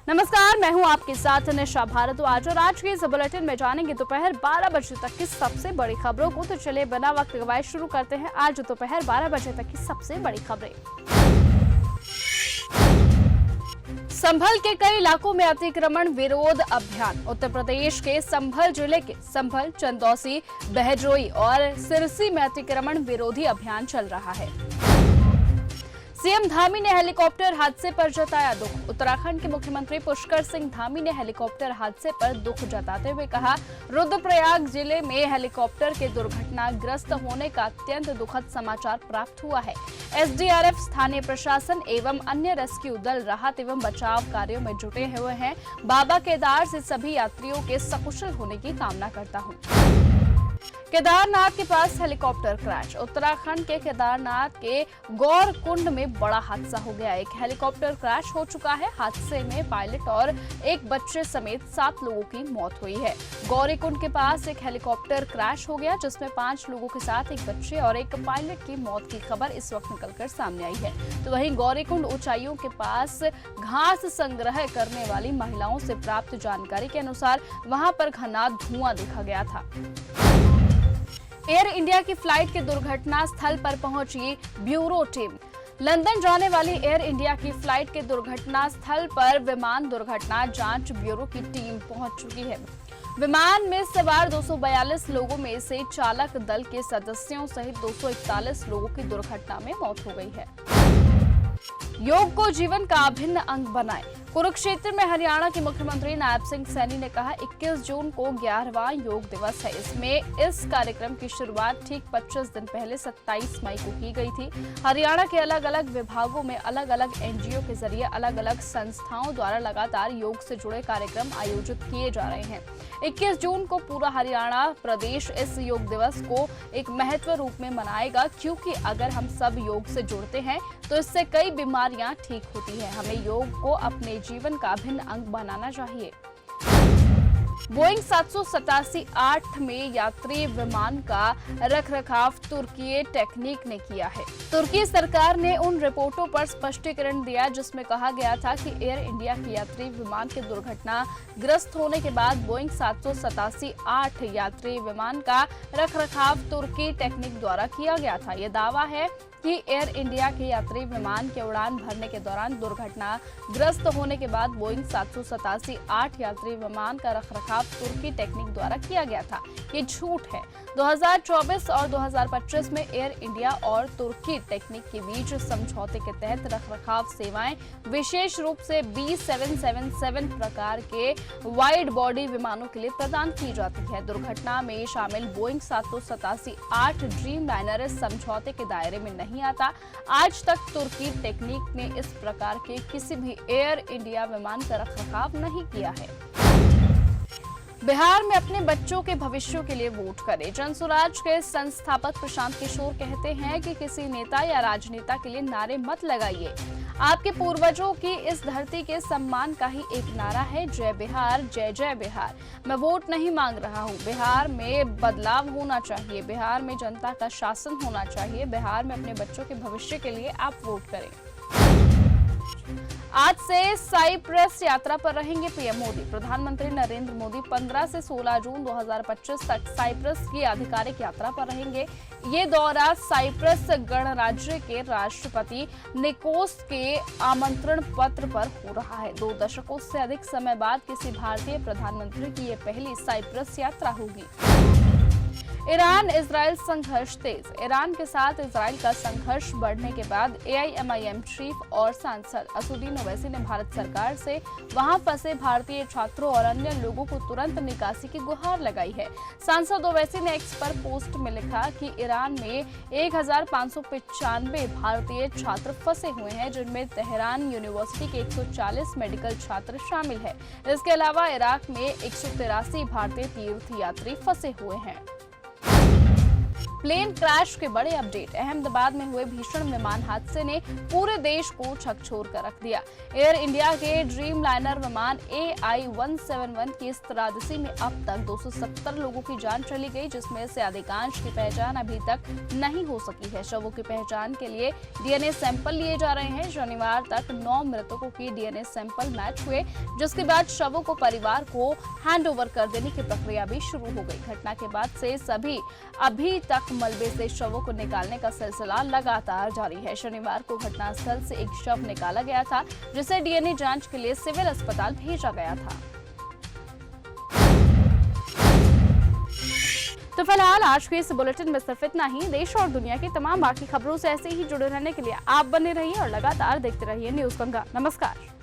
नमस्कार, मैं हूं आपके साथ निशा भारद्वाज और आज के इस बुलेटिन में जानेंगे दोपहर 12 बजे तक की सबसे बड़ी खबरों को। तो चलिए बिना वक्त गवाए शुरू करते हैं आज दोपहर 12 बजे तक की सबसे बड़ी खबरें। संभल के कई इलाकों में अतिक्रमण विरोध अभियान। उत्तर प्रदेश के संभल जिले के संभल, चंदौसी, बहजोई और सिरसी में अतिक्रमण विरोधी अभियान चल रहा है। सीएम धामी ने हेलीकॉप्टर हादसे पर जताया दुख। उत्तराखंड के मुख्यमंत्री पुष्कर सिंह धामी ने हेलीकॉप्टर हादसे पर दुख जताते हुए कहा, रुद्रप्रयाग जिले में हेलीकॉप्टर के दुर्घटनाग्रस्त होने का अत्यंत दुखद समाचार प्राप्त हुआ है। एसडीआरएफ, स्थानीय प्रशासन एवं अन्य रेस्क्यू दल राहत एवं बचाव कार्यों में जुटे हुए हैं। बाबा केदार से सभी यात्रियों के सकुशल होने की कामना करता हूँ। केदारनाथ के पास हेलीकॉप्टर क्रैश। उत्तराखंड के केदारनाथ के गौर कुंड में बड़ा हादसा हो गया। एक हेलीकॉप्टर क्रैश हो चुका है। हादसे में पायलट और एक बच्चे समेत 7 लोगों की मौत हुई है। गौरी कुंड के पास एक हेलीकॉप्टर क्रैश हो गया जिसमें 5 लोगों के साथ एक बच्चे और एक पायलट की मौत की खबर इस वक्त निकलकर सामने आई है। तो वहीं गौरी कुंड ऊंचाइयों के पास घास संग्रह करने वाली महिलाओं से प्राप्त जानकारी के अनुसार वहां पर घना धुआं देखा गया था। एयर इंडिया की फ्लाइट के दुर्घटना स्थल पर पहुंची ब्यूरो टीम। लंदन जाने वाली एयर इंडिया की फ्लाइट के दुर्घटना स्थल पर विमान दुर्घटना जांच ब्यूरो की टीम पहुंच चुकी है। विमान में सवार 242 लोगों में से चालक दल के सदस्यों सहित 241 लोगों की दुर्घटना में मौत हो गई है। योग को जीवन का अभिन्न अंग बनाएं। कुरुक्षेत्र में हरियाणा के मुख्यमंत्री नायब सिंह सैनी ने कहा, 21 जून को 11वां योग दिवस है। इस कार्यक्रम की शुरुआत ठीक 25 दिन पहले 27 मई को की गई थी। हरियाणा के अलग अलग विभागों में अलग अलग एनजीओ के जरिए अलग अलग संस्थाओं द्वारा लगातार योग से जुड़े कार्यक्रम आयोजित किए जा रहे हैं। 21 जून को पूरा हरियाणा प्रदेश इस योग दिवस को एक महत्व रूप में मनाएगा, क्योंकि अगर हम सब योग से जुड़ते हैं तो इससे कई बीमारियां ठीक होती है। हमें योग को अपने जीवन का अभिन्न अंग बनाना चाहिए। बोइंग 787-8 में यात्री विमान का रखरखाव तुर्की टेक्निक ने किया है। तुर्की सरकार ने उन रिपोर्टों पर स्पष्टीकरण दिया जिसमें कहा गया था कि एयर इंडिया के यात्री विमान के दुर्घटनाग्रस्त होने के बाद बोइंग 787-8 यात्री विमान का रखरखाव तुर्की टेक्निक द्वारा किया गया था। यह दावा है कि एयर इंडिया के यात्री विमान के उड़ान भरने के दौरान दुर्घटनाग्रस्त होने के बाद बोइंग 787-8 यात्री विमान का रखरखाव तुर्की टेक्निक द्वारा किया गया था। ये झूठ है। 2024 और 2025 में एयर इंडिया और तुर्की टेक्निक के बीच समझौते के तहत रखरखाव सेवाएं विशेष रूप से B777 प्रकार के वाइड बॉडी विमानों के लिए प्रदान की जाती है। दुर्घटना में शामिल बोइंग 787-8 ड्रीम लाइनर इस समझौते के दायरे में नहीं आता। आज तक तुर्की टेक्निक ने इस प्रकार के किसी भी एयर इंडिया विमान का रखरखाव नहीं किया है। बिहार में अपने बच्चों के भविष्य के लिए वोट करें। जनसुराज के संस्थापक प्रशांत किशोर कहते हैं कि किसी नेता या राजनेता के लिए नारे मत लगाइए। आपके पूर्वजों की इस धरती के सम्मान का ही एक नारा है, जय बिहार, जय जय बिहार। मैं वोट नहीं मांग रहा हूँ। बिहार में बदलाव होना चाहिए। बिहार में जनता का शासन होना चाहिए। बिहार में अपने बच्चों के भविष्य के लिए आप वोट करें। आज से साइप्रस यात्रा पर रहेंगे पीएम मोदी। प्रधानमंत्री नरेंद्र मोदी 15 से 16 जून 2025 तक साइप्रस की आधिकारिक यात्रा पर रहेंगे। ये दौरा साइप्रस गणराज्य के राष्ट्रपति निकोस के आमंत्रण पत्र पर हो रहा है। 2 दशकों से अधिक समय बाद किसी भारतीय प्रधानमंत्री की ये पहली साइप्रस यात्रा होगी। ईरान इजराइल संघर्ष तेज। ईरान के साथ इजराइल का संघर्ष बढ़ने के बाद एआईएमआईएम चीफ और सांसद असदुद्दीन ओवैसी ने भारत सरकार से वहां फंसे भारतीय छात्रों और अन्य लोगों को तुरंत निकासी की गुहार लगाई है। सांसद ओवैसी ने एक्स पर पोस्ट में लिखा कि ईरान में 1595 भारतीय छात्र फंसे हुए हैं, जिनमें तेहरान यूनिवर्सिटी के 140 मेडिकल छात्र शामिल है। इसके अलावा इराक में 183 भारतीय तीर्थयात्री फंसे हुए हैं। प्लेन क्रैश के बड़े अपडेट। अहमदाबाद में हुए भीषण विमान हादसे ने पूरे देश को झकझोर कर रख दिया। एयर इंडिया के ड्रीम लाइनर विमान AI-171 की इस त्रासदी में अब तक 270 लोगों की जान चली गई, जिसमें से अधिकांश की पहचान अभी तक नहीं हो सकी है। शवों की पहचान के लिए DNA सैंपल लिए जा रहे हैं। शनिवार तक 9 मृतकों की DNA सैंपल मैच हुए, जिसके बाद शवों को परिवार को हैंडओवर कर देने की प्रक्रिया भी शुरू हो गई। घटना के बाद से सभी अभी तक मलबे से शवों को निकालने का सिलसिला लगातार जारी है। शनिवार को घटनास्थल से एक शव निकाला गया था, जिसे DNA जांच के लिए सिविल अस्पताल भेजा गया था। तो फिलहाल आज के इस बुलेटिन में सिर्फ इतना ही। देश और दुनिया की तमाम बाकी खबरों से ऐसे ही जुड़े रहने के लिए आप बने रहिए और लगातार देखते रहिए न्यूज़ गंगा। नमस्कार।